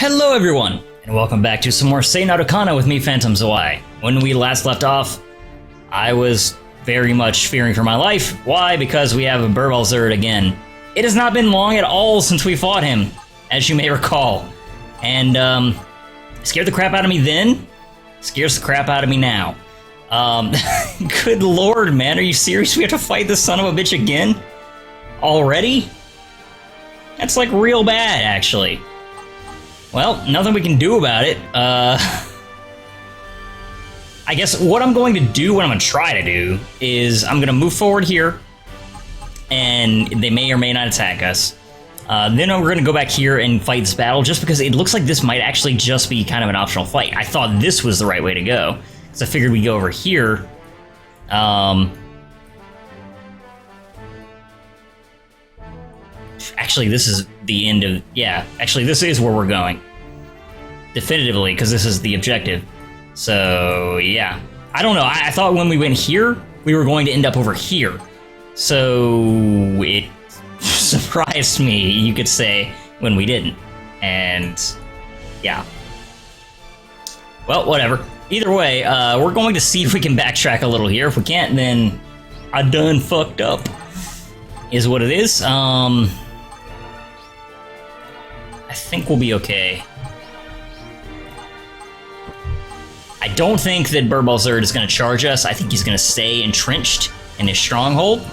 Hello everyone, and welcome back to some more Seinarukana with me, Phantom Zwei. When we last left off, I was very much fearing for my life. Why? Because we have a Burbalzerd again. It has not been long at all since we fought him, as you may recall. And, scared the crap out of me then, scares the crap out of me now. Good lord, man, are you serious? We have to fight this son of a bitch again? Already? That's like real bad, actually. Well, nothing we can do about it. I guess what I'm going to do, what I'm going to try to do, is I'm going to move forward here, and they may or may not attack us. Then we're going to go back here and fight this battle, just because it looks like this might actually just be kind of an optional fight. I thought this was the right way to go, so I figured we'd go over here. Actually, this is the end of... Yeah, actually, this is where we're going. Definitively, because this is the objective. So, yeah. I don't know, I thought when we went here, we were going to end up over here. So, it surprised me, you could say, when we didn't. And, yeah. Well, whatever. Either way, we're going to see if we can backtrack a little here. If we can't, then I done fucked up, is what it is. I think we'll be okay. I don't think that Burbalzerd is going to charge us. I think he's going to stay entrenched in his stronghold.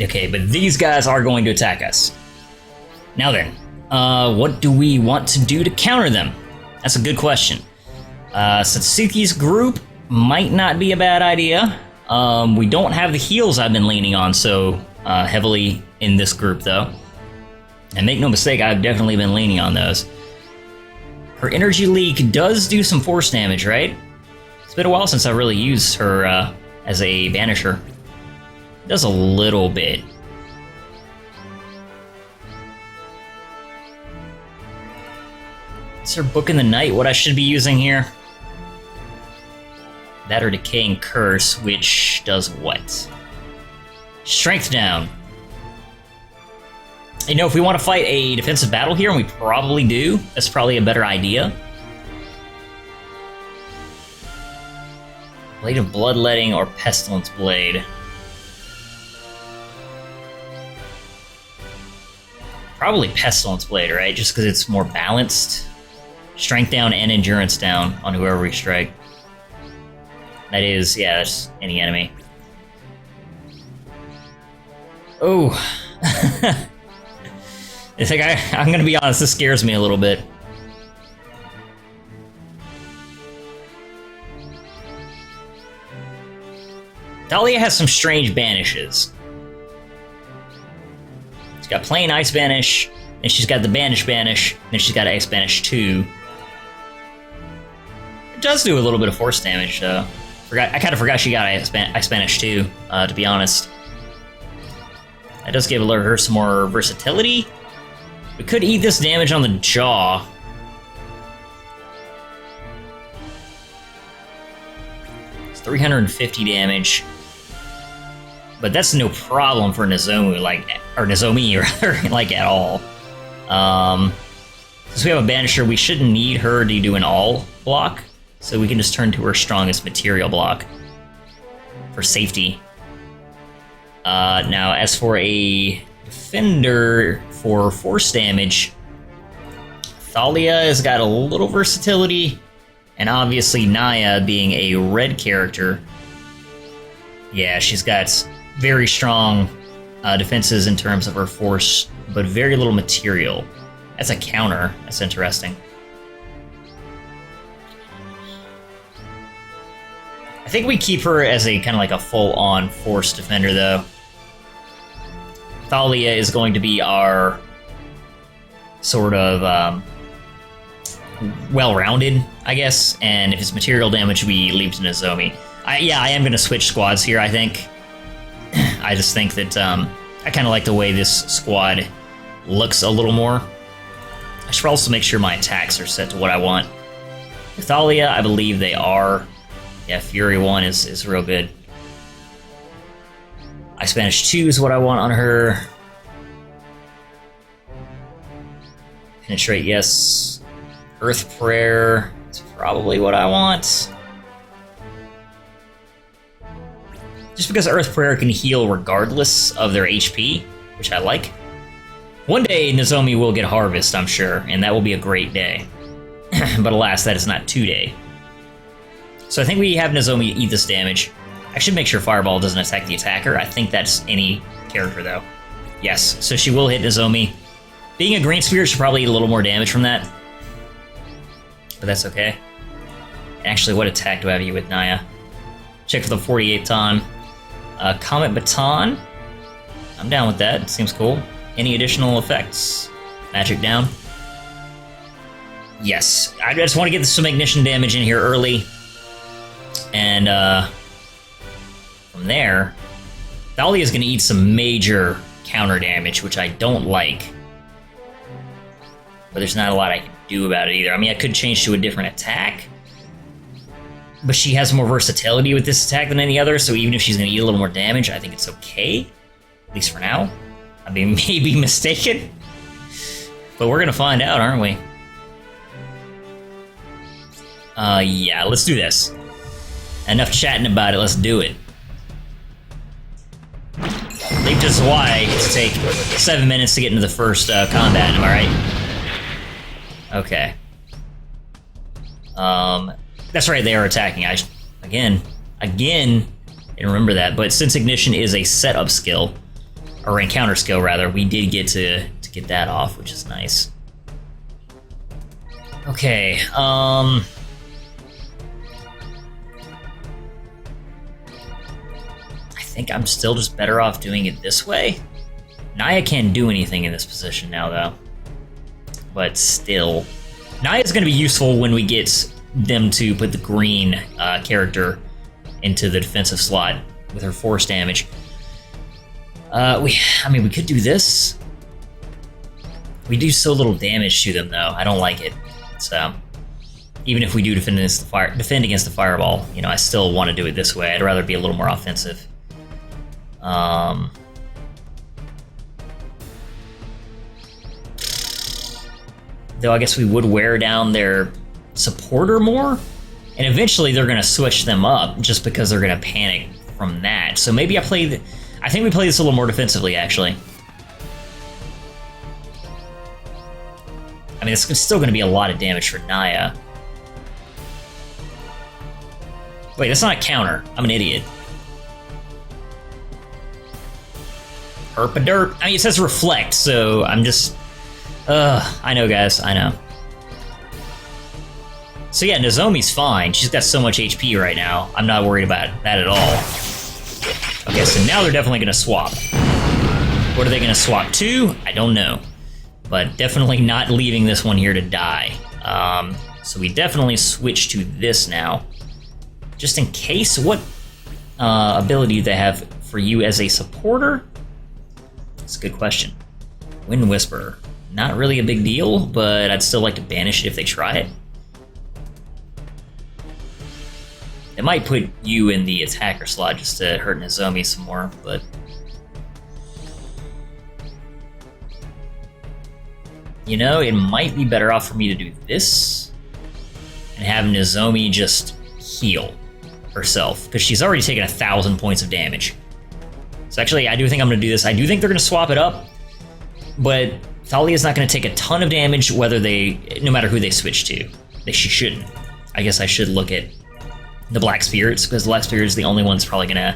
Okay, but these guys are going to attack us. Now then, what do we want to do to counter them? That's a good question. Satsuki's group might not be a bad idea. We don't have the heals I've been leaning on so heavily in this group, though. And make no mistake, I've definitely been leaning on those. Her energy leak does do some force damage, right? It's been a while since I really used her as a banisher. It does a little bit. Is her Book in the Night what I should be using here? That or Decaying Curse, which does what? Strength down. You know, if we want to fight a defensive battle here, and we probably do, that's probably a better idea. Blade of Bloodletting or Pestilence Blade. Probably Pestilence Blade, right? Just because it's more balanced. Strength down and endurance down on whoever we strike. That is, yeah, that's any enemy. Oh. I think I'm gonna be honest, this scares me a little bit. Thalia has some strange banishes. She's got plain Ice Banish, and she's got the Banish, then she's got Ice Banish 2. It does do a little bit of force damage, though. I kind of forgot she got Ice Banish 2, to be honest. That does give her some more versatility. We could eat this damage on the jaw. It's 350 damage. But that's no problem for Nozomi, rather, like, at all. Since we have a Banisher, we shouldn't need her to do an all block, so we can just turn to her strongest material block for safety. Now, as for a defender for force damage, Thalia has got a little versatility, and obviously Naya, being a red character, yeah, she's got very strong defenses in terms of her force, but very little material. That's a counter. That's interesting. I think we keep her as a kind of like a full-on force defender, though. Thalia is going to be our sort of well-rounded, I guess, and if it's material damage, we leave to Nozomi. Yeah, I am going to switch squads here, I think. I just think that I kind of like the way this squad looks a little more. I should also make sure my attacks are set to what I want. With Thalia, I believe they are. Yeah, Fury 1 is real good. Ice Banish 2 is what I want on her. Penetrate, yes. Earth Prayer is probably what I want. Just because Earth Prayer can heal regardless of their HP, which I like. One day, Nozomi will get Harvest, I'm sure, and that will be a great day. But alas, that is not today. So I think we have Nozomi eat this damage. I should make sure Fireball doesn't attack the attacker. I think that's any character, though. Yes, so she will hit Nozomi. Being a Green Spirit should probably eat a little more damage from that. But that's okay. Actually, what attack do I have you with, Naya? Check for the 48th time. Comet Baton. I'm down with that. Seems cool. Any additional effects? Magic down. Yes. I just want to get some ignition damage in here early. And from there, Thalia is going to eat some major counter damage, which I don't like. But there's not a lot I can do about it either. I mean, I could change to a different attack. But she has more versatility with this attack than any other, so even if she's going to eat a little more damage, I think it's okay. At least for now. I mean, maybe mistaken. But we're going to find out, aren't we? Yeah, let's do this. Enough chatting about it, let's do it. Leave to Hawaii to take 7 minutes to get into the first combat, am I right? Okay. That's right, they are attacking. Again, didn't remember that. But since Ignition is a setup skill, or encounter skill rather, we did get to get that off, which is nice. Okay, I think I'm still just better off doing it this way. Naya can't do anything in this position now, though. But still, Naya's going to be useful when we get them to put the green character into the defensive slot with her force damage. I mean, we could do this. We do so little damage to them, though. I don't like it. So, even if we do defend against the fireball, you know, I still want to do it this way. I'd rather be a little more offensive. Though I guess we would wear down their supporter more, and eventually they're going to switch them up just because they're going to panic from that. So maybe I think we play this a little more defensively, actually. I mean, it's still going to be a lot of damage for Naya. Wait, that's not a counter. I'm an idiot. Herpaderp. I mean, it says reflect, so I'm just... I know, guys. I know. So yeah, Nozomi's fine. She's got so much HP right now. I'm not worried about that at all. Okay, so now they're definitely going to swap. What are they going to swap to? I don't know. But definitely not leaving this one here to die. So we definitely switch to this now. Just in case, what ability do they have for you as a supporter? That's a good question. Wind Whisper. Not really a big deal, but I'd still like to banish it if they try it. It might put you in the attacker slot just to hurt Nozomi some more, but... You know, it might be better off for me to do this and have Nozomi just heal herself, because she's already taken 1,000 points of damage. So actually, I do think I'm going to do this. I do think they're going to swap it up, but Thalia's not going to take a ton of damage no matter who they switch to. She shouldn't. I guess I should look at the Black Spirits, because the Black Spirits are the only ones probably going to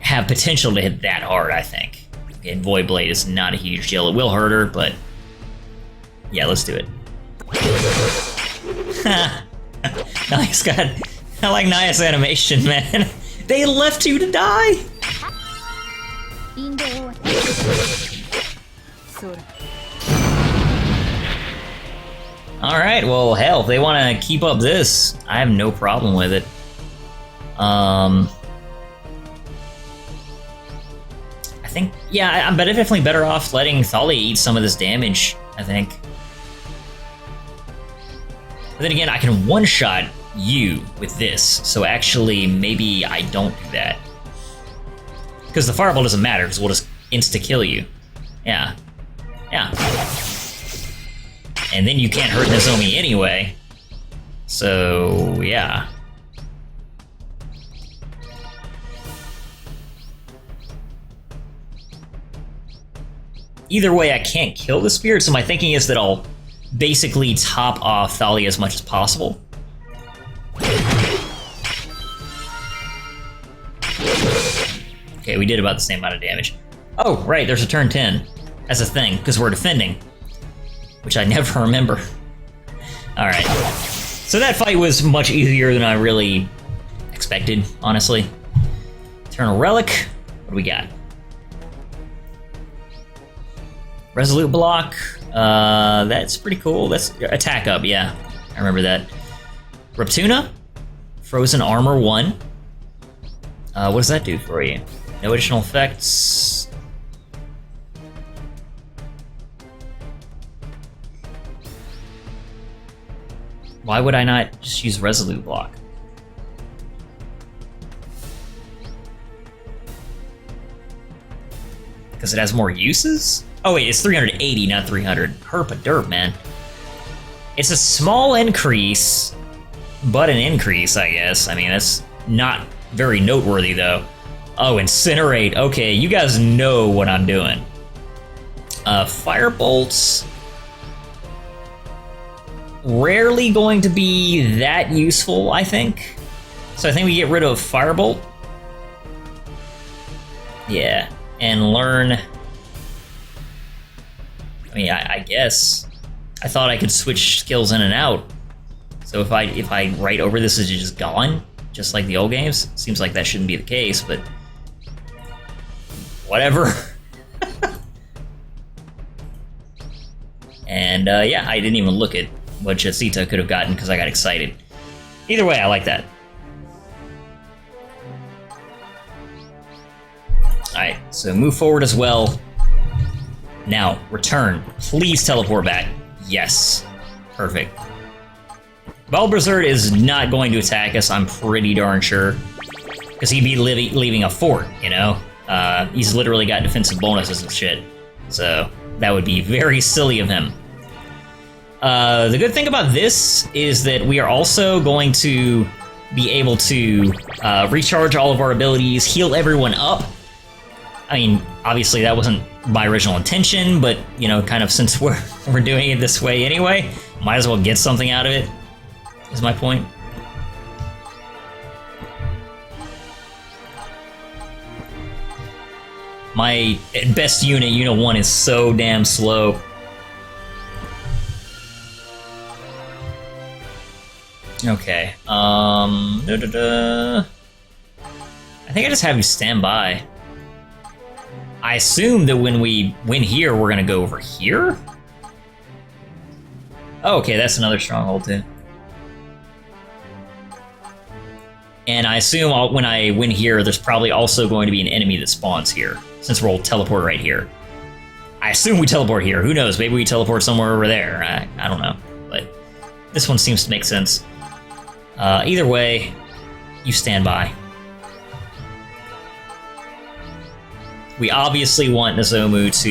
have potential to hit that hard, I think. Okay, Void Blade is not a huge deal. It will hurt her, but yeah, let's do it. Nice, God. I like Naya's animation, man. They left you to die. Alright, well, hell, if they want to keep up this, I have no problem with it. I think, yeah, I'm definitely better off letting Thalia eat some of this damage, I think. But then again, I can one-shot you with this, so actually, maybe I don't do that. Because the fireball doesn't matter, because we'll just insta-kill you. Yeah. Yeah. And then you can't hurt Nozomi anyway. So, yeah. Either way, I can't kill the spirit, so my thinking is that I'll basically top off Thalia as much as possible. Okay, we did about the same amount of damage. Oh, right, there's a turn 10 as a thing, because we're defending. Which I never remember. Alright. So that fight was much easier than I really expected, honestly. Eternal Relic. What do we got? Resolute Block. That's pretty cool. That's attack up, yeah. I remember that. Reptuna. Frozen Armor 1. What does that do for you? No additional effects. Why would I not just use Resolute Block? Because it has more uses? Oh wait, it's 380, not 300. Herp-a-derp, man. It's a small increase, but an increase, I guess. I mean, that's not very noteworthy, though. Oh, Incinerate. Okay, you guys know what I'm doing. Firebolts. Rarely going to be that useful, I think. So I think we get rid of Firebolt. Yeah, and learn... I mean, I guess. I thought I could switch skills in and out. So if I write over this as just gone, just like the old games, seems like that shouldn't be the case, but... whatever. And yeah, I didn't even look at what Chasita could have gotten because I got excited. Either way, I like that. Alright, so move forward as well. Now, return. Please teleport back. Yes. Perfect. Balbazard is not going to attack us, I'm pretty darn sure. Because he'd be leaving a fort, you know? He's literally got defensive bonuses and shit. So, that would be very silly of him. The good thing about this is that we are also going to be able to recharge all of our abilities, heal everyone up. I mean, obviously that wasn't my original intention, but, you know, kind of since we're doing it this way anyway, might as well get something out of it, is my point. My best unit, Unit 1, is so damn slow. Okay, I think I just have you stand by. I assume that when we win here, we're gonna go over here? Oh, okay, that's another stronghold too. And I assume when I win here, there's probably also going to be an enemy that spawns here, since we'll teleport right here. I assume we teleport here. Who knows? Maybe we teleport somewhere over there. I don't know. But this one seems to make sense. Either way, you stand by. We obviously want Nozomu to,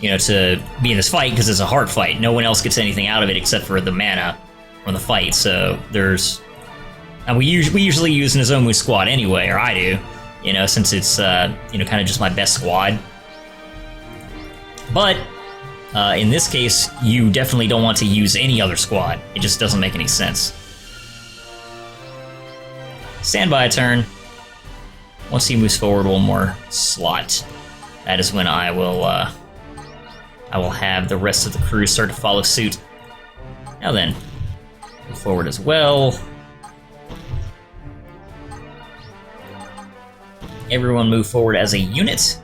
you know, to be in this fight because it's a hard fight. No one else gets anything out of it except for the mana from the fight. So there's, and we usually use Nozomu's squad anyway, or I do, you know, since it's you know, kind of just my best squad. But in this case, you definitely don't want to use any other squad. It just doesn't make any sense. Stand by a turn. Once he moves forward one more slot, that is when I will have the rest of the crew start to follow suit. Now then, move forward as well. Everyone move forward as a unit.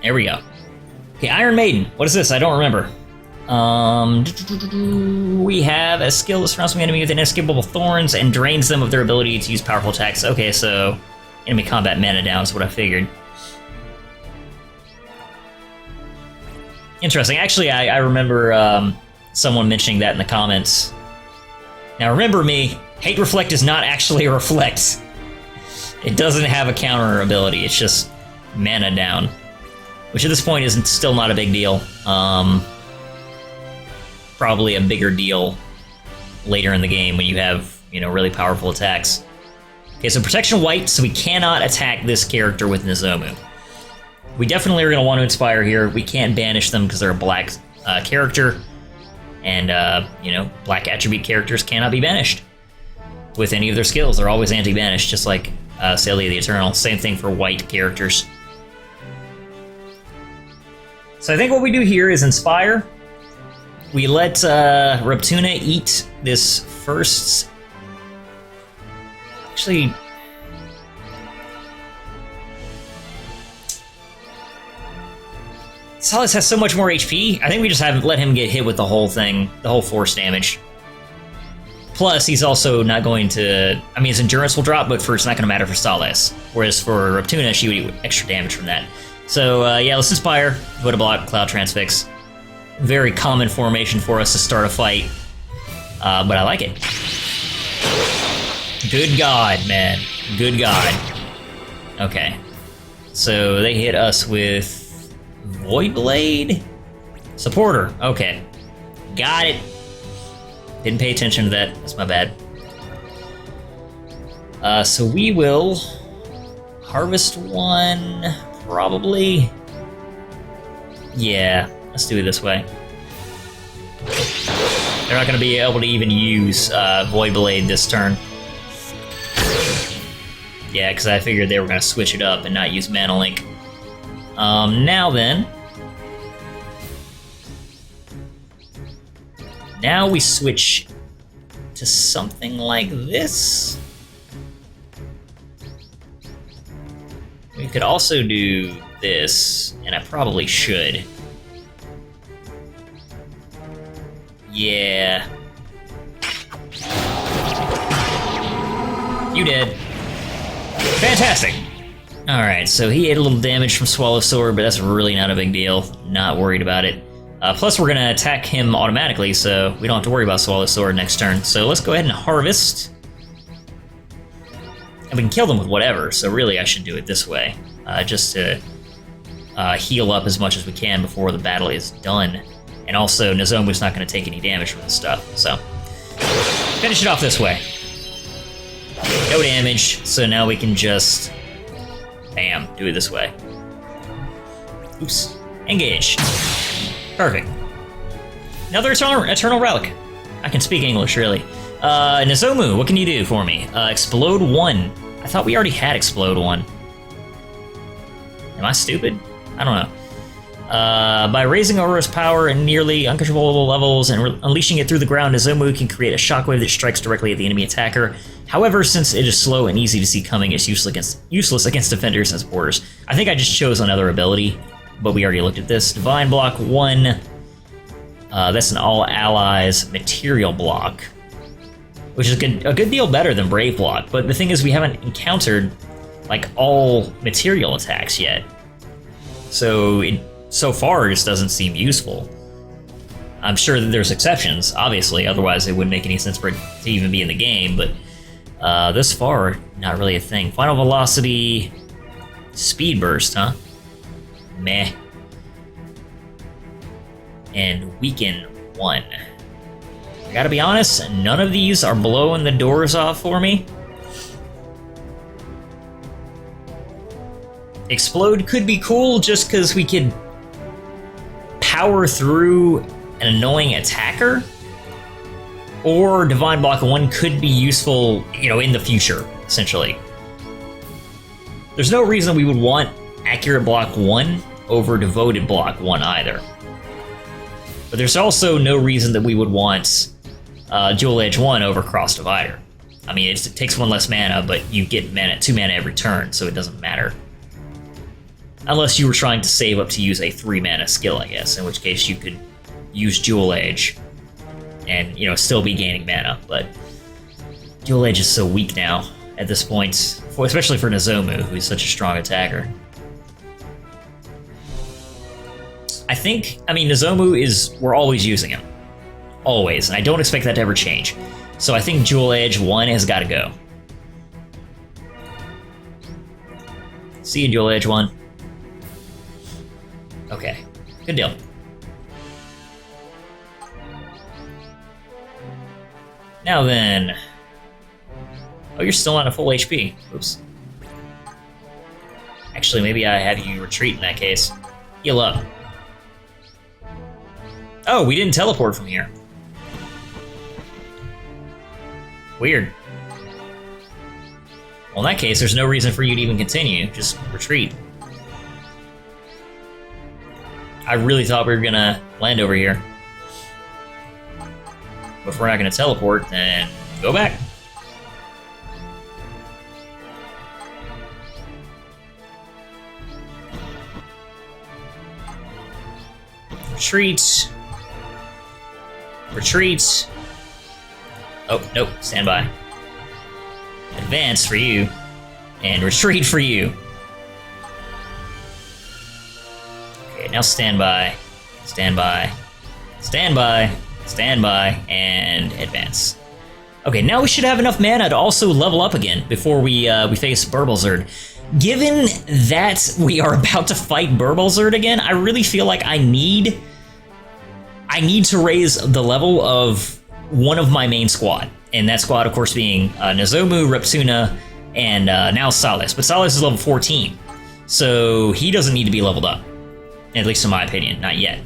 There we go. Okay, Iron Maiden. What is this? I don't remember. We have a skill that surrounds an enemy with inescapable thorns and drains them of their ability to use powerful attacks. Okay, so enemy combat mana down is what I figured. Interesting. Actually, I remember someone mentioning that in the comments. Now remember me, Hate Reflect is not actually a reflect. It doesn't have a counter ability, it's just mana down. Which at this point is still not a big deal. Probably a bigger deal later in the game when you have, you know, really powerful attacks. Okay, so protection white, so we cannot attack this character with Nozomu. We definitely are going to want to inspire here. We can't banish them because they're a black character. And, you know, black attribute characters cannot be banished with any of their skills. They're always anti-banished, just like Celia the Eternal. Same thing for white characters. So I think what we do here is inspire. We let Reptuna eat this first... Actually... Solace has so much more HP. I think we just haven't let him get hit with the whole thing, the whole force damage. Plus, he's also not going to... I mean, his endurance will drop, but it's not going to matter for Solace. Whereas for Reptuna, she would eat extra damage from that. So, yeah, let's inspire. Go to block, Cloud Transfix. Very common formation for us to start a fight. But I like it. Good God, man. Good God. Okay. So they hit us with Void Blade? Supporter. Okay. Got it. Didn't pay attention to that. That's my bad. So we will harvest one, probably. Yeah, let's do it this way. They're not going to be able to even use Void Blade this turn. Yeah, because I figured they were going to switch it up and not use Mana Link. Now then... Now we switch to something like this. We could also do this, and I probably should. Yeah. You dead. Fantastic! Alright, so he ate a little damage from Swallow Sword, but that's really not a big deal. Not worried about it. Plus, we're going to attack him automatically, so we don't have to worry about Swallow Sword next turn. So let's go ahead and harvest. And we can kill them with whatever, so really I should do it this way. Just to heal up as much as we can before the battle is done. And also, Nozomu's not going to take any damage from this stuff, so... Finish it off this way. No damage, so now we can just... Bam, do it this way. Oops. Engage. Perfect. Another Eternal Relic. I can speak English, really. Nozomu, what can you do for me? Explode 1. I thought we already had Explode 1. Am I stupid? I don't know. By raising Aurora's power in nearly uncontrollable levels and unleashing it through the ground, Nozomu can create a shockwave that strikes directly at the enemy attacker. However, since it is slow and easy to see coming, it's useless against defenders and supporters. I think I just chose another ability, but we already looked at this. Divine Block 1. That's an all allies material block, which is a good deal better than Brave Block. But the thing is, we haven't encountered like all material attacks yet, so so far it just doesn't seem useful. I'm sure that there's exceptions, obviously, otherwise it wouldn't make any sense for it to even be in the game. But this far, not really a thing. Final Velocity, Speed Burst, huh? Meh. And Weaken 1. I gotta be honest, none of these are blowing the doors off for me. Explode could be cool just because we could power through an annoying attacker. Or Divine Block 1 could be useful, you know, in the future, essentially. There's no reason we would want Accurate Block 1 over Devoted Block 1 either. But there's also no reason that we would want Dual Edge 1 over Cross Divider. I mean, it takes 1 less mana, but you get 2 mana every turn, so it doesn't matter. Unless you were trying to save up to use a 3 mana skill, I guess, in which case you could use Dual Edge and, you know, still be gaining mana, but Dual Edge is so weak now at this point, especially for Nozomu, who's such a strong attacker. I mean, Nozomu we're always using him. Always, and I don't expect that to ever change. So I think Dual Edge 1 has got to go. See you, Dual Edge 1. Okay, good deal. Now then... Oh, you're still on a full HP. Oops. Actually, maybe I have you retreat in that case. Heal up. Oh, we didn't teleport from here. Weird. Well, in that case, there's no reason for you to even continue. Just retreat. I really thought we were gonna land over here. But if we're not gonna teleport, then go back. Retreat. Retreat. Oh, nope, stand by. Advance for you. And retreat for you. Okay, now stand by. Stand by. Stand by. Stand by. And advance. Okay, now we should have enough mana to also level up again before we face Burblezerd. Given that we are about to fight Burblezerd again, I really feel like I need to raise the level of one of my main squad. And that squad, of course, being Nozomu, Reptuna, and now Salis. But Salis is level 14, so he doesn't need to be leveled up. At least in my opinion, not yet.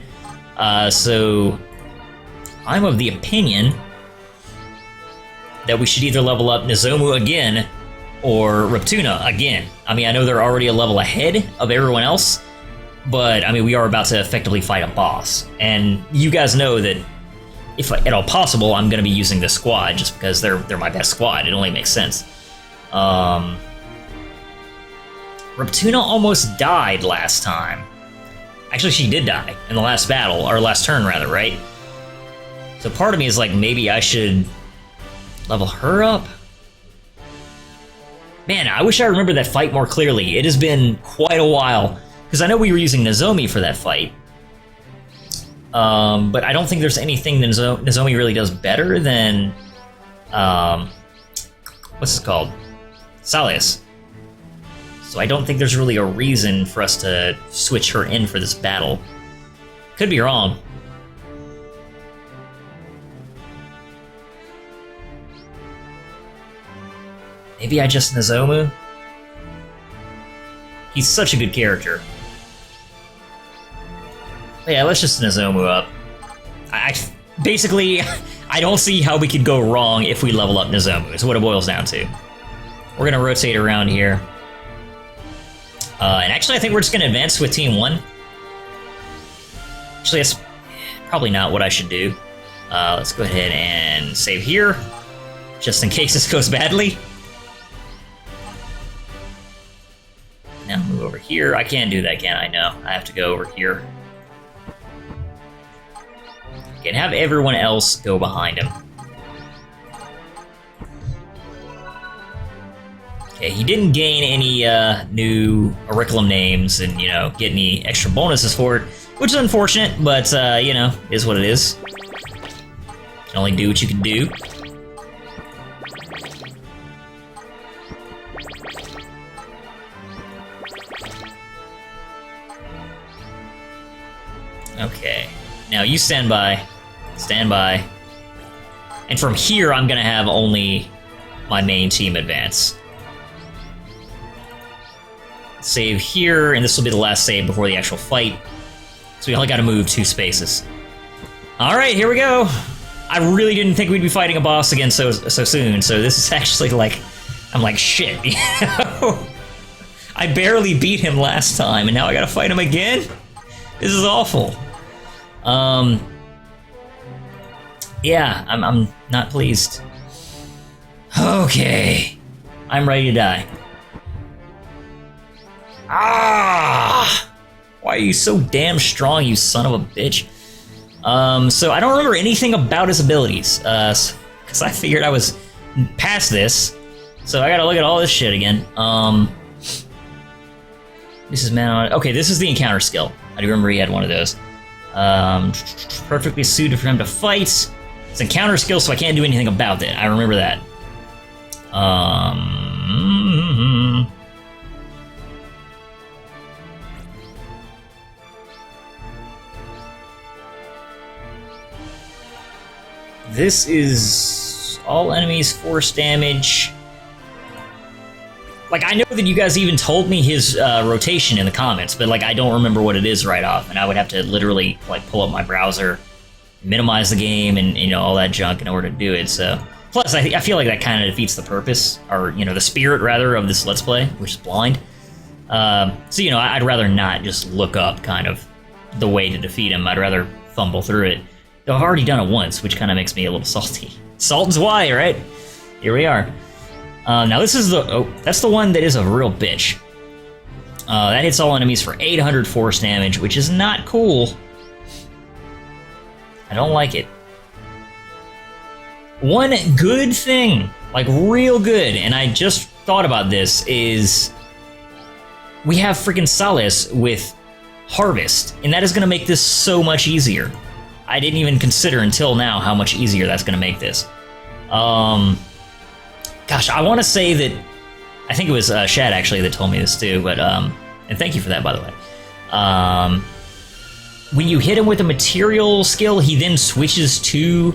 So I'm of the opinion that we should either level up Nozomu again or Reptuna again. I mean, I know they're already a level ahead of everyone else, but I mean, we are about to effectively fight a boss. And you guys know that if at all possible, I'm going to be using this squad just because they're my best squad. It only makes sense. Reptuna almost died last time. Actually, she did die in the last battle, or last turn rather, right? So part of me is like, maybe I should level her up? Man, I wish I remembered that fight more clearly. It has been quite a while, because I know we were using Nozomi for that fight. But I don't think there's anything that Nozomi really does better than, what's it called? Salis. So I don't think there's really a reason for us to switch her in for this battle. Could be wrong. Maybe I just Nozomu? He's such a good character. Yeah, let's just Nozomu up. Basically, I don't see how we could go wrong if we level up Nozomu, is what it boils down to. We're gonna rotate around here. And actually, I think we're just gonna advance with Team 1. Actually, that's probably not what I should do. Let's go ahead and save here, just in case this goes badly. Now move over here. I can't do that, can I? No, I have to go over here. And have everyone else go behind him. Okay, he didn't gain any new Auriculum names and, you know, get any extra bonuses for it, which is unfortunate, but, you know, is what it is. You can only do what you can do. Okay, now you stand by. Stand by. And from here, I'm gonna have only my main team advance. Save here, and this will be the last save before the actual fight. So we only gotta move 2 spaces. Alright, here we go! I really didn't think we'd be fighting a boss again so soon, so this is actually like... I'm like, shit, you know? I barely beat him last time, and now I gotta fight him again? This is awful. Yeah, I'm not pleased. Okay. I'm ready to die. Ah! Why are you so damn strong, you son of a bitch? So I don't remember anything about his abilities, because I figured I was past this, so I gotta look at all this shit again. This is man. Okay, this is the encounter skill. I do remember he had one of those. Perfectly suited for him to fight. It's an encounter skill, so I can't do anything about it. I remember that. this is all enemies force damage. Like, I know that you guys even told me his rotation in the comments, but like I don't remember what it is right off, and I would have to literally like pull up my browser, minimize the game, and you know, all that junk in order to do it. So plus I feel like that kind of defeats the purpose, or you know, the spirit rather, of this Let's Play, which is blind. So you know, I'd rather not just look up kind of the way to defeat him. I'd rather fumble through it. Though I've already done it once, which kind of makes me a little salty. Salt's why, right? Here we are. Now this is that's the one that is a real bitch. That hits all enemies for 800 force damage, which is not cool. I don't like it. One good thing, like real good, and I just thought about this, is we have freaking Solace with Harvest, and that is going to make this so much easier. I didn't even consider until now how much easier that's going to make this. Gosh, I want to say that, I think it was Shad actually that told me this too, but, and thank you for that, by the way. When you hit him with a material skill, he then switches to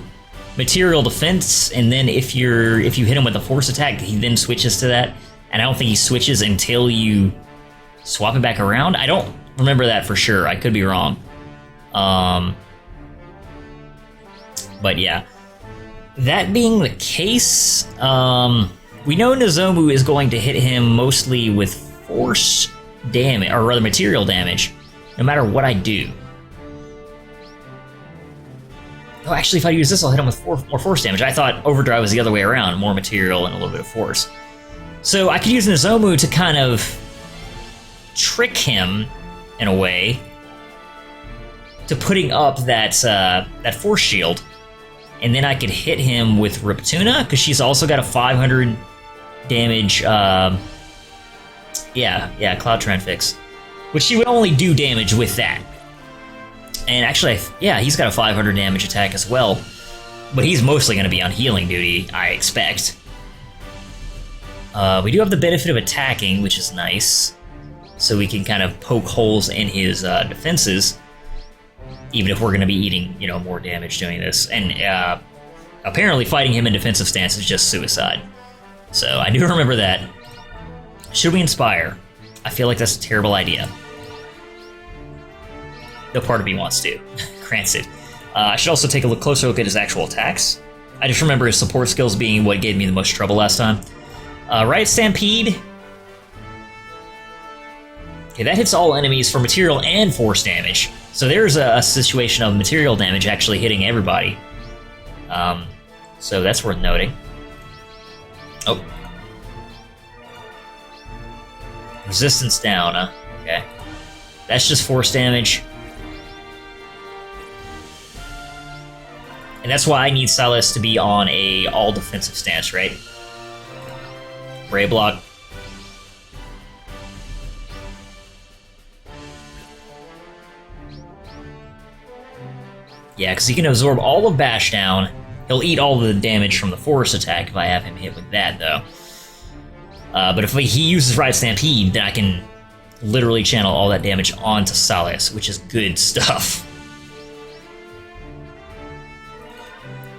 material defense, and then if you hit him with a force attack, he then switches to that, and I don't think he switches until you swap it back around. I don't remember that for sure, I could be wrong. But yeah. That being the case, we know Nozomu is going to hit him mostly with force damage, or rather material damage, no matter what I do. Oh, actually, if I use this, I'll hit him with more force damage. I thought Overdrive was the other way around, more material and a little bit of force. So I could use Nozomu to kind of trick him, in a way, to putting up that force shield. And then I could hit him with Riptuna, because she's also got a 500 damage, Cloud Transfix. Which she would only do damage with that. And actually, yeah, he's got a 500 damage attack as well. But he's mostly going to be on healing duty, I expect. We do have the benefit of attacking, which is nice. So we can kind of poke holes in his defenses. Even if we're going to be eating, you know, more damage doing this. And apparently fighting him in defensive stance is just suicide. So I do remember that. Should we Inspire? I feel like that's a terrible idea. No part of me wants to. Granted. I should also take a closer look at his actual attacks. I just remember his support skills being what gave me the most trouble last time. Riot Stampede. Okay, that hits all enemies for material and force damage. So there's a situation of material damage actually hitting everybody. So that's worth noting. Oh. Resistance down, huh? Okay. That's just force damage. And that's why I need Silas to be on a all-defensive stance, right? Ray block. Yeah, because he can absorb all of Bash Down. He'll eat all the damage from the Force attack if I have him hit with that, though. But if he uses Riot Stampede, then I can literally channel all that damage onto Solace, which is good stuff.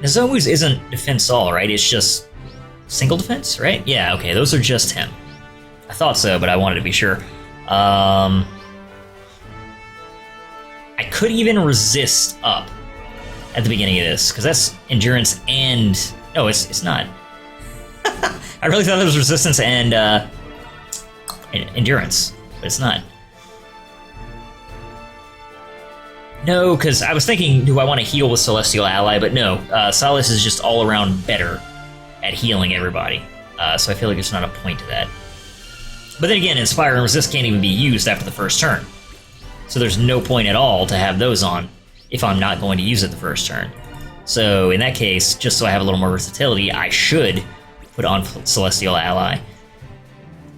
Nozomu's isn't defense all, right? It's just single defense, right? Yeah, okay, those are just him. I thought so, but I wanted to be sure. I could even resist up at the beginning of this, because that's endurance and... No, it's not. I really thought there was resistance and endurance, but it's not. No, because I was thinking, do I want to heal with Celestial Ally? But no, Solace is just all around better at healing everybody. So I feel like there's not a point to that. But then again, Inspire and Resist can't even be used after the first turn. So there's no point at all to have those on if I'm not going to use it the first turn. So in that case, just so I have a little more versatility, I should put on Celestial Ally.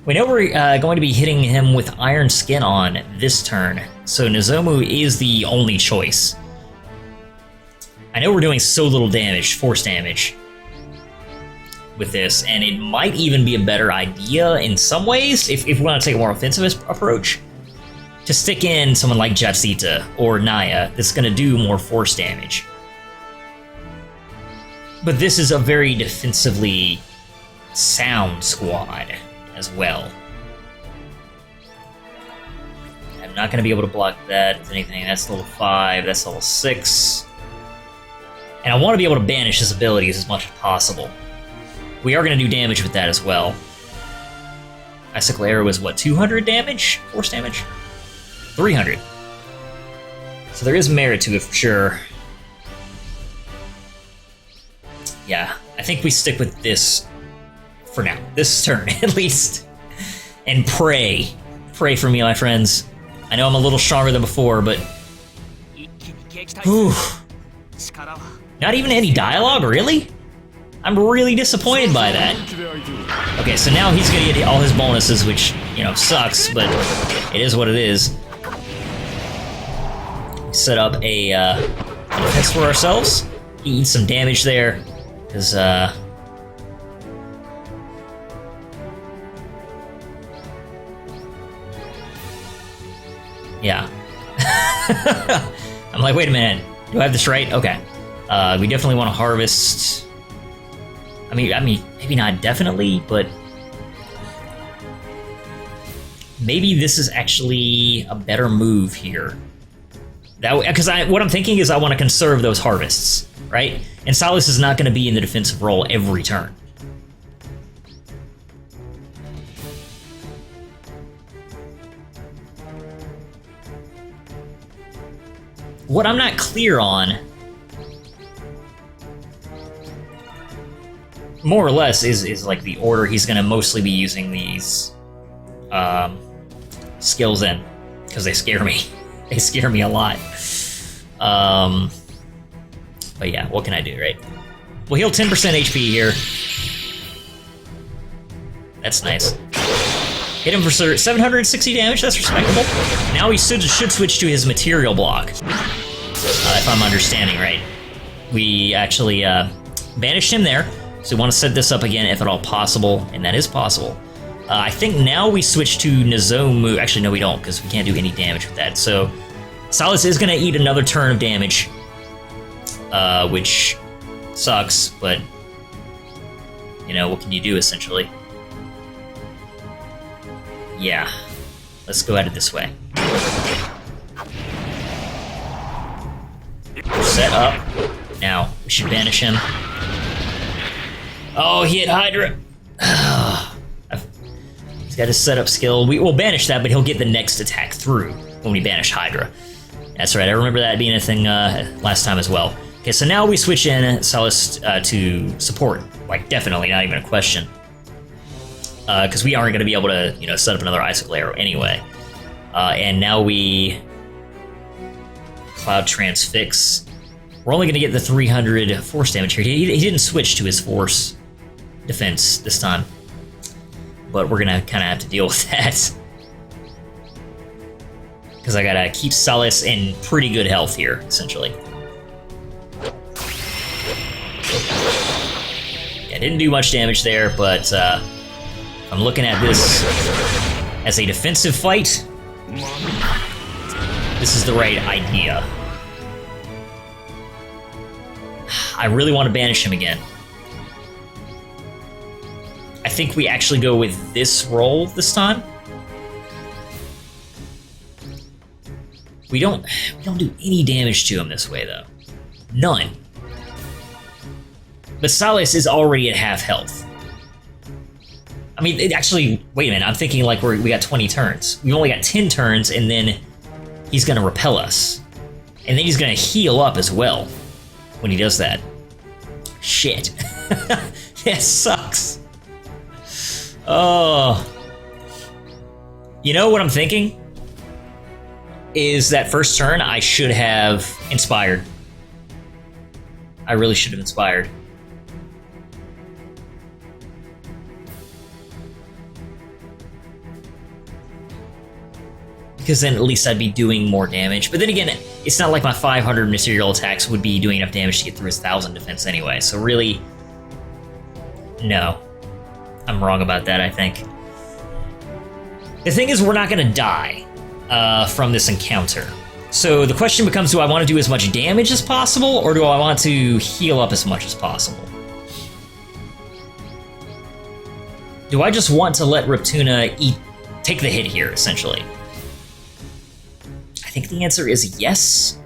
We know we're going to be hitting him with Iron Skin on this turn, so Nozomu is the only choice. I know we're doing so little damage, force damage, with this, and it might even be a better idea in some ways, if we want to take a more offensive approach, to stick in someone like Jatsita or Naya that's going to do more force damage. But this is a very defensively sound squad as well. I'm not going to be able to block that with anything. That's level 5, that's level 6. And I want to be able to banish his abilities as much as possible. We are going to do damage with that as well. Icicle Arrow is what, 200 damage? Force damage? 300. So there is merit to it for sure. Yeah, I think we stick with this for now. This turn, at least. And pray. Pray for me, my friends. I know I'm a little stronger than before, but... Whew. Not even any dialogue, really? I'm really disappointed by that. Okay, so now he's gonna get all his bonuses, which, you know, sucks, but it is what it is. Set up a defense for ourselves. He eats some damage there, because, yeah. I'm like, wait a minute. Do I have this right? Okay. We definitely want to harvest. I mean, maybe not definitely, but maybe this is actually a better move here. Because what I'm thinking is I want to conserve those harvests, right? And Silas is not going to be in the defensive role every turn. What I'm not clear on, more or less, is like the order he's going to mostly be using these skills in, because they scare me. They scare me a lot. But yeah, what can I do, right? We'll heal 10% HP here. That's nice. Hit him for 760 damage, that's respectable. Now he should switch to his material block. If I'm understanding right. We actually banished him there, so we want to set this up again if at all possible, and that is possible. I think now we switch to Nozomu. Actually, no, we don't, because we can't do any damage with that. So Silas is going to eat another turn of damage, which sucks, but, you know, what can you do, essentially? Yeah, let's go at it this way. Set up. Now, we should banish him. Oh, he hit Hydra! He's got his setup skill. We will banish that, but he'll get the next attack through when we banish Hydra. That's right, I remember that being a thing last time as well. Okay, so now we switch in Silas to support. Like, definitely, not even a question. Because we aren't going to be able to, you know, set up another Icicle Arrow anyway. And now we Cloud Transfix. We're only going to get the 300 force damage here. He didn't switch to his force defense this time. But we're going to kind of have to deal with that. Because I got to keep Silas in pretty good health here, essentially. Yeah, didn't do much damage there, but I'm looking at this as a defensive fight. This is the right idea. I really want to banish him again. I think we actually go with this roll this time. We don't do any damage to him this way, though. None. But Silas is already at half health. I mean, actually, wait a minute. I'm thinking like we got 20 turns. We only got 10 turns, and then he's going to repel us. And then he's going to heal up as well when he does that. Shit. That sucks. Oh. You know what I'm thinking? Is that first turn, I should have inspired. I really should have inspired. Because then at least I'd be doing more damage. But then again, it's not like my 500 material attacks would be doing enough damage to get through his 1,000 defense anyway. So really, no. I'm wrong about that, I think. The thing is, we're not going to die from this encounter. So the question becomes, do I want to do as much damage as possible, or do I want to heal up as much as possible? do I just want to let Reptuna take the hit here, essentially? I think the answer is yes.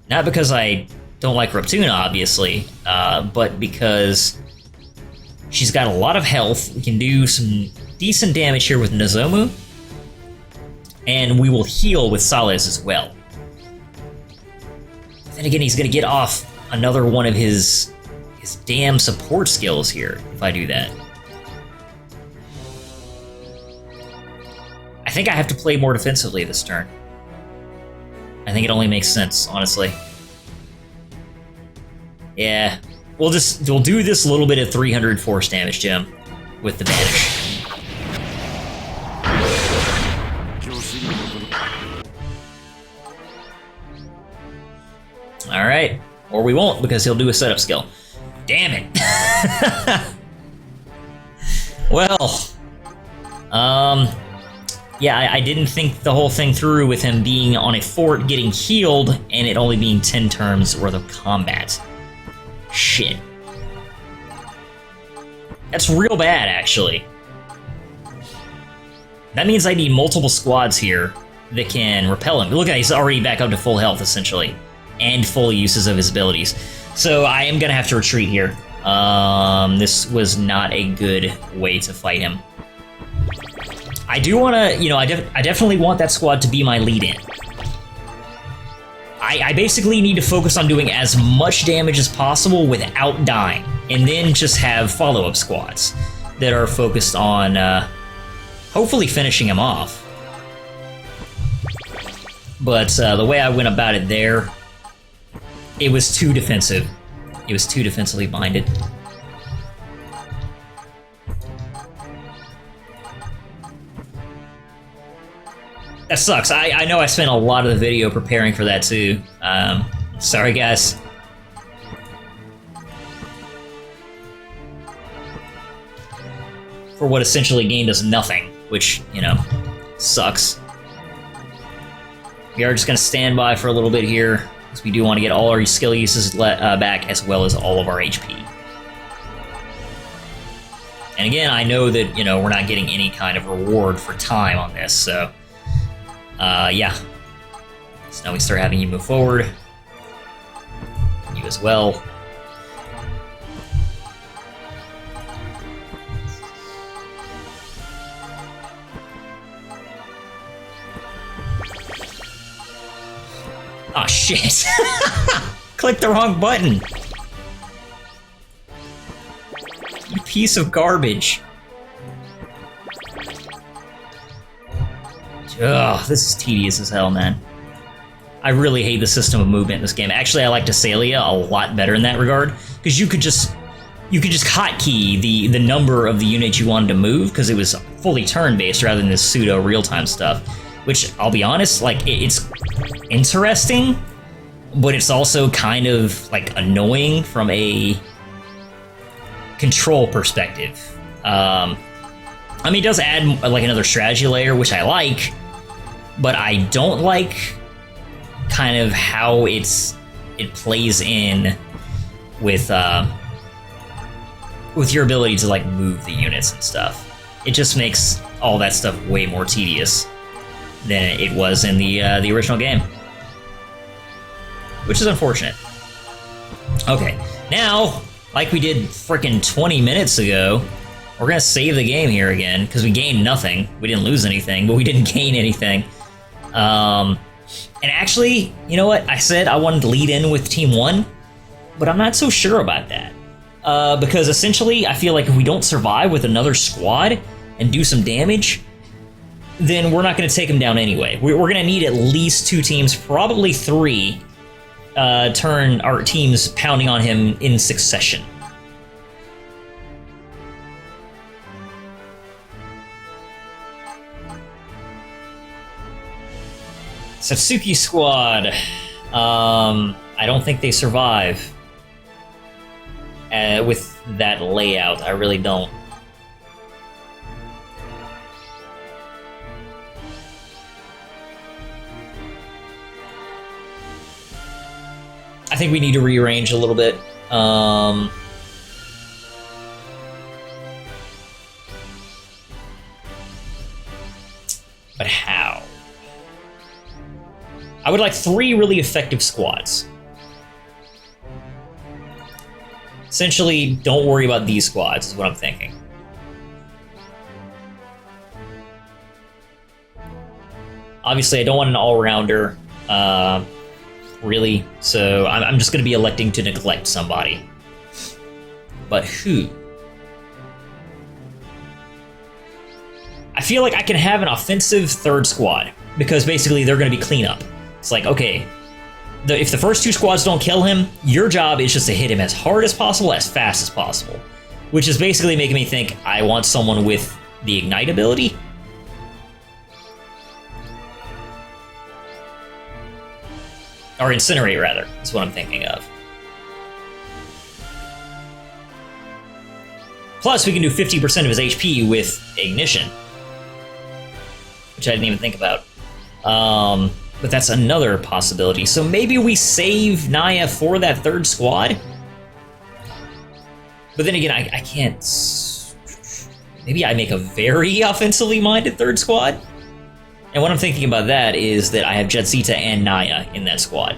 Not because I don't like Reptuna, obviously, but because she's got a lot of health. We can do some decent damage here with Nozomu, and we will heal with Sales as well. Then again, he's going to get off another one of his damn support skills here if I do that. I think I have to play more defensively this turn. I think it only makes sense, honestly. Yeah, we'll do this little bit of 300 force damage, Jim, with the Vanish. All right, or we won't because he'll do a setup skill. Damn it. Well, yeah, I didn't think the whole thing through with him being on a fort, getting healed, and it only being 10 turns worth of combat. Shit. That's real bad, actually. That means I need multiple squads here that can repel him. Look at, he's already back up to full health, essentially, and full uses of his abilities. So I am gonna have to retreat here. This was not a good way to fight him. I do want to, you know, I definitely want that squad to be my lead-in. I basically need to focus on doing as much damage as possible without dying, and then just have follow-up squads that are focused on hopefully finishing him off. But the way I went about it there, it was too defensive. It was too defensively minded. That sucks. I know I spent a lot of the video preparing for that too. Sorry guys. For what essentially gained us nothing, which, you know, sucks. We are just gonna stand by for a little bit here, because we do want to get all our skill uses back, as well as all of our HP. And again, I know that, you know, we're not getting any kind of reward for time on this, so... yeah. So now we start having you move forward. You as well. Oh shit! Clicked the wrong button! You piece of garbage. Ugh, this is tedious as hell, man. I really hate the system of movement in this game. Actually, I like Thessalia a lot better in that regard, because you could just hotkey the number of the units you wanted to move, because it was fully turn-based rather than this pseudo real-time stuff. Which, I'll be honest, like, it's interesting, but it's also kind of, like, annoying from a control perspective. I mean, it does add, like, another strategy layer, which I like, but I don't like kind of how it plays in with your ability to, like, move the units and stuff. It just makes all that stuff way more tedious than it was in the original game, which is unfortunate. Okay, now, like we did frickin' 20 minutes ago, we're gonna save the game here again, because we gained nothing. We didn't lose anything, but we didn't gain anything. And actually, you know what? I said I wanted to lead in with Team 1, but I'm not so sure about that. Because essentially, I feel like if we don't survive with another squad and do some damage, then we're not going to take him down anyway. We're going to need at least 2 teams, probably 3, turn our teams pounding on him in succession. Satsuki Squad. I don't think they survive with that layout. I really don't. I think we need to rearrange a little bit. But how? I would like 3 really effective squads. Essentially, don't worry about these squads, is what I'm thinking. Obviously, I don't want an all-rounder, really, so I'm just going to be electing to neglect somebody. But who? I feel like I can have an offensive third squad, because basically they're going to be cleanup. It's like, okay, if the first 2 squads don't kill him, your job is just to hit him as hard as possible, as fast as possible. Which is basically making me think I want someone with the Ignite ability. Or Incinerate, rather, is what I'm thinking of. Plus, we can do 50% of his HP with Ignition. Which I didn't even think about. But that's another possibility. So maybe we save Naya for that third squad? But then again, I can't... Maybe I make a very offensively minded third squad? And what I'm thinking about that is that I have Jetsita and Naya in that squad.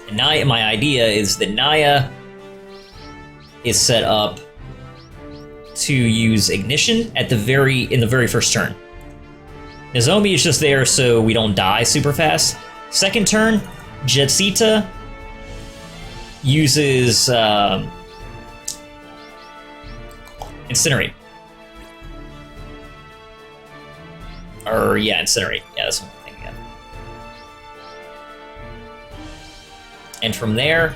And Naya, my idea is that Naya is set up to use Ignition at in the very first turn. Nozomi is just there so we don't die super fast. Second turn, Jetsita uses Incinerate. Or, yeah, Incinerate. Yeah, that's what I'm thinking of. And from there...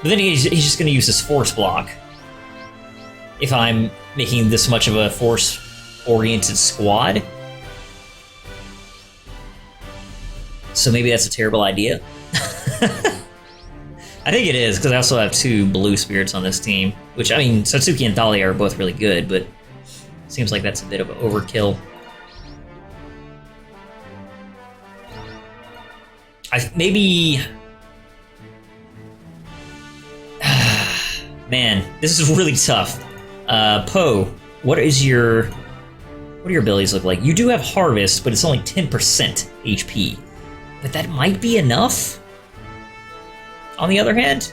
But then he's just going to use his Force block. If I'm making this much of a Force-oriented squad. So maybe that's a terrible idea. I think it is, because I also have 2 blue spirits on this team. Which, I mean, Satsuki and Thalia are both really good, but... Seems like that's a bit of an overkill. Maybe... Man, this is really tough. Poe, what are your abilities look like? You do have Harvest, but it's only 10% HP. But that might be enough? On the other hand?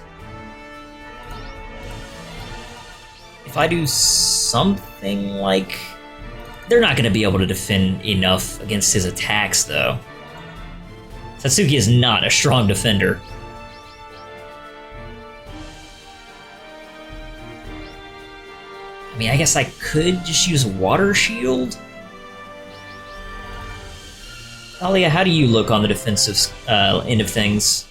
If I do something like... They're not going to be able to defend enough against his attacks, though. Satsuki is not a strong defender. I mean, I guess I could just use Water Shield? Thalia, how do you look on the defensive end of things?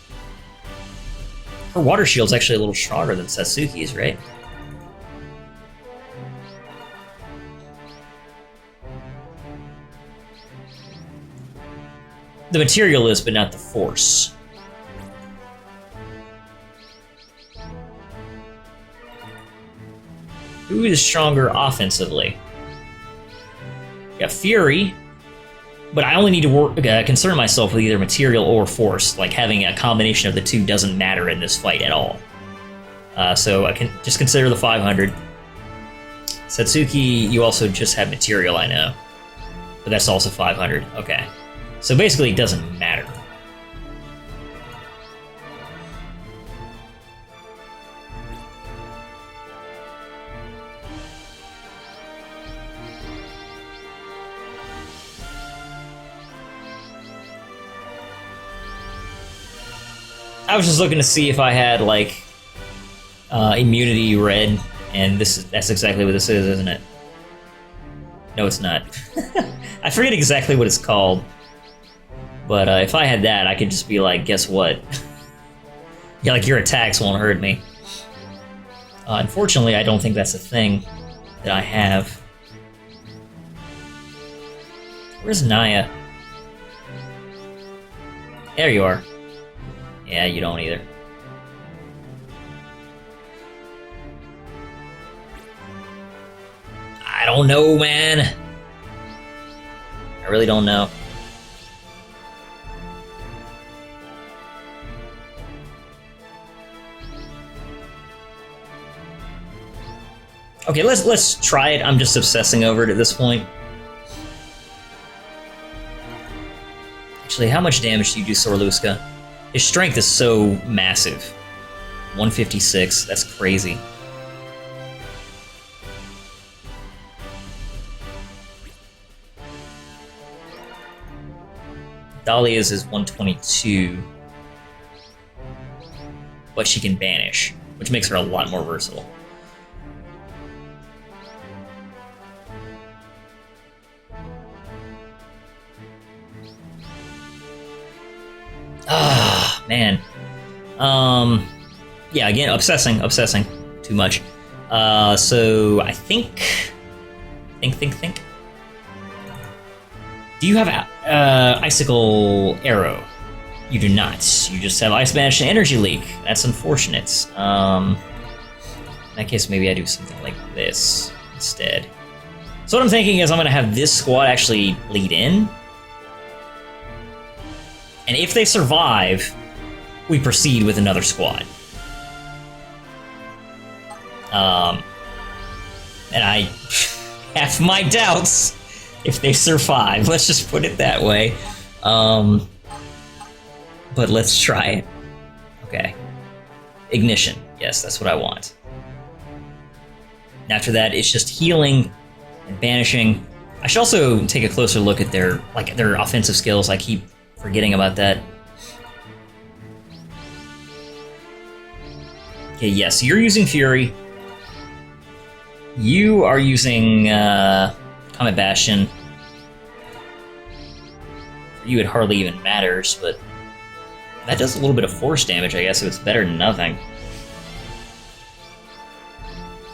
Her Water Shield's actually a little stronger than Satsuki's, right? The material is, but not the Force. Who is stronger offensively? Got Fury, but I only need to concern myself with either material or Force. Like, having a combination of the 2 doesn't matter in this fight at all. So I can just consider the 500. Satsuki, you also just have material, I know. But that's also 500. Okay. So basically, it doesn't matter. I was just looking to see if I had, like, immunity red, and that's exactly what this is, isn't it? No, it's not. I forget exactly what it's called. But if I had that, I could just be like, guess what? Yeah, like, your attacks won't hurt me. Unfortunately, I don't think that's a thing that I have. Where's Naya? There you are. Yeah, you don't either. I don't know, man. I really don't know. Okay, let's try it. I'm just obsessing over it at this point. Actually, how much damage do you do, Sorluska? His strength is so massive. 156, that's crazy. Dahlia's is 122. But she can banish, which makes her a lot more versatile. Ah, man. Yeah, again, obsessing too much. So I think. Do you have Icicle Arrow? You do not. You just have Ice Banish and Energy Leak. That's unfortunate. In that case, maybe I do something like this instead. So what I'm thinking is I'm going to have this squad actually lead in. And if they survive, we proceed with another squad. And I have my doubts if they survive. Let's just put it that way. But let's try it. Okay. Ignition. Yes, that's what I want. And after that, it's just healing and banishing. I should also take a closer look at their offensive skills. I keep forgetting about that. Okay, yes, you're using Fury. You are using Comet Bastion. For you, it hardly even matters, but that does a little bit of force damage, I guess, so it's better than nothing.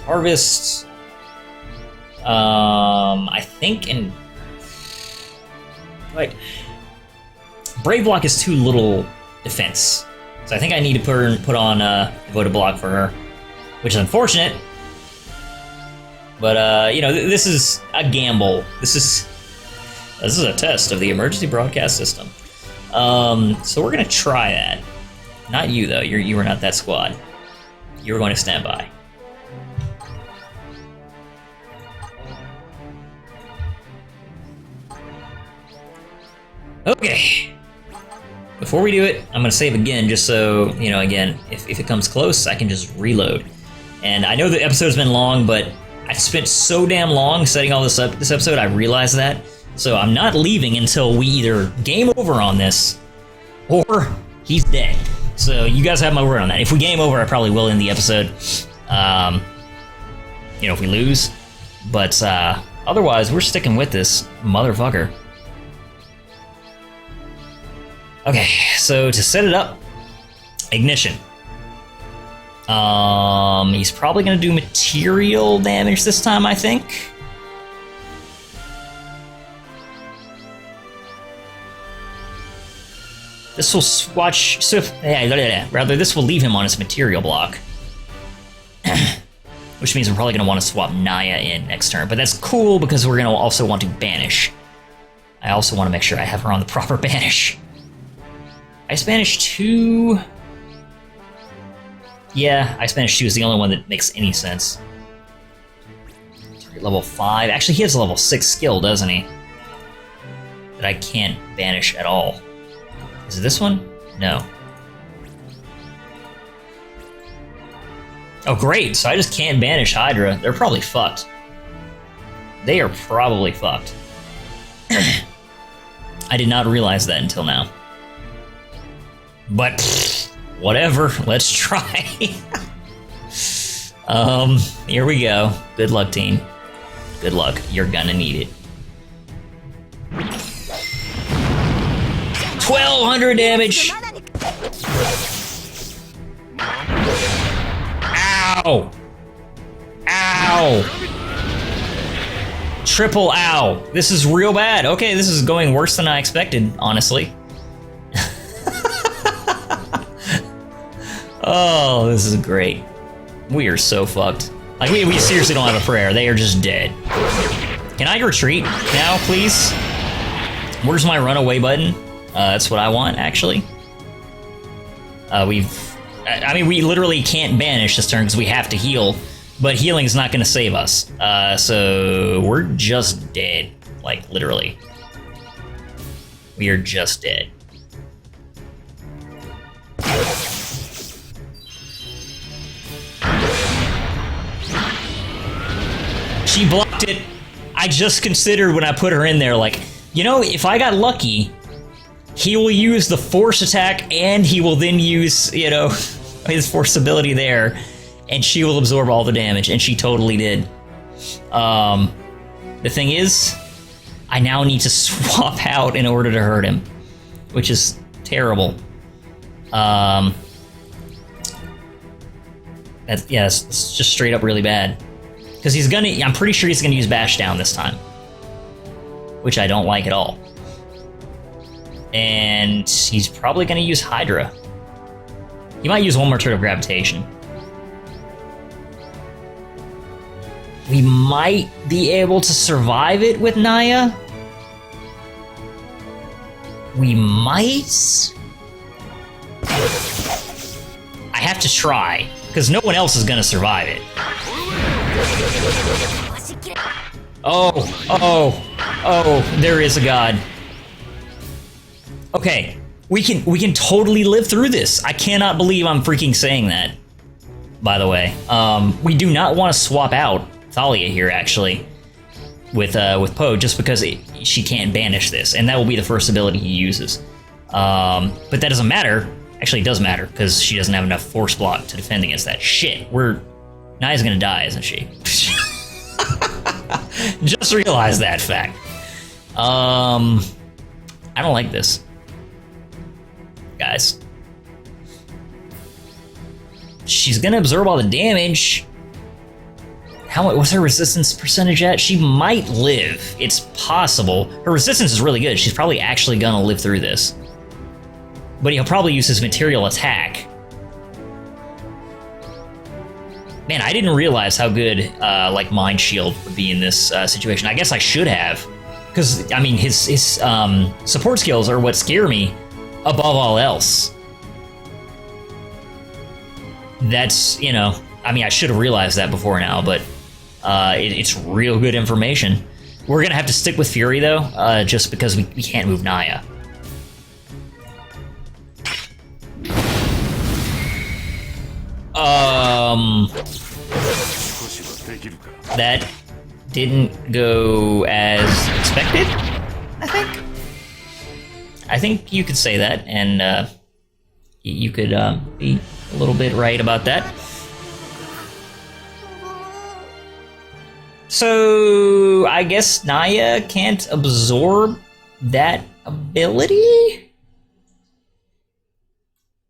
Harvest. I think in... Like... Brave Block is too little defense. So I think I need to put on Devoted Block for her. Which is unfortunate. But, you know, this is a gamble. This is a test of the emergency broadcast system. So we're gonna try that. Not you, though. You were not that squad. You were going to stand by. Okay. Before we do it, I'm gonna save again, just so, you know, again, if it comes close, I can just reload. And I know the episode's been long, but I spent so damn long setting all this up this episode, I realized that. So I'm not leaving until we either game over on this, or he's dead. So you guys have my word on that. If we game over, I probably will end the episode. You know, if we lose. But otherwise, we're sticking with this motherfucker. Okay, so to set it up, ignition. He's probably gonna do material damage this time, I think. This will swatch. Rather, this will leave him on his material block. Which means we're probably gonna want to swap Naya in next turn, but that's cool because we're gonna also want to banish. I also want to make sure I have her on the proper banish. Ice Banish 2... Yeah, Ice Banish 2 is the only one that makes any sense. Level 5... Actually, he has a level 6 skill, doesn't he? That I can't banish at all. Is it this one? No. Oh, great! So I just can't banish Hydra. They're probably fucked. They are probably fucked. I did not realize that until now. But, whatever, let's try. Here we go. Good luck, team. Good luck. You're gonna need it. 1200 damage! Ow! Ow! Triple ow. This is real bad. Okay, this is going worse than I expected, honestly. Oh, this is great. We are so fucked. Like, we seriously don't have a prayer. They are just dead. Can I retreat now, please? Where's my runaway button? That's what I want, actually. I mean, we literally can't banish this turn because we have to heal. But healing's not going to save us. So we're just dead. Like, literally. We are just dead. She blocked it. I just considered when I put her in there, like, you know, if I got lucky, he will use the force attack and he will then use, you know, his force ability there, and she will absorb all the damage, and she totally did. The thing is, I now need to swap out in order to hurt him, which is terrible. That's it's just straight up really bad. Because he's gonna, I'm pretty sure he's gonna use Bash Down this time. Which I don't like at all. And he's probably gonna use Hydra. He might use one more turn of Gravitation. We might be able to survive it with Naya. We might. I have to try, because no one else is gonna survive it. Oh, there is a god. Okay, we can totally live through this. I cannot believe I'm freaking saying that, by the way. We do not want to swap out Thalia here, actually, with Poe, just because she can't banish this, and that will be the first ability he uses. But that doesn't matter. Actually, it does matter, because she doesn't have enough force block to defend against that. Shit, Naya's gonna die, isn't she? Just realized that fact. I don't like this, guys. She's gonna absorb all the damage. What's her resistance percentage at? She might live. It's possible. Her resistance is really good. She's probably actually gonna live through this. But he'll probably use his material attack. Man, I didn't realize how good, like, Mind Shield would be in this situation. I guess I should have. Because, I mean, his support skills are what scare me above all else. That's, you know, I mean, I should have realized that before now, but it's real good information. We're going to have to stick with Fury, though, just because we can't move Naya. That didn't go as expected, I think. I think you could say that, and you could be a little bit right about that. So, I guess Naya can't absorb that ability?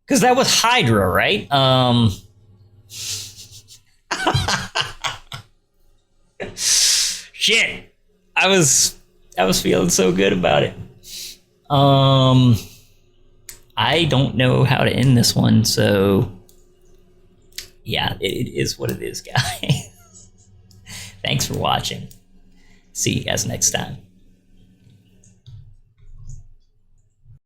Because that was Hydra, right? Shit. I was feeling so good about it. I don't know how to end this one, so yeah, it is what it is, guys. Thanks for watching. See you guys next time.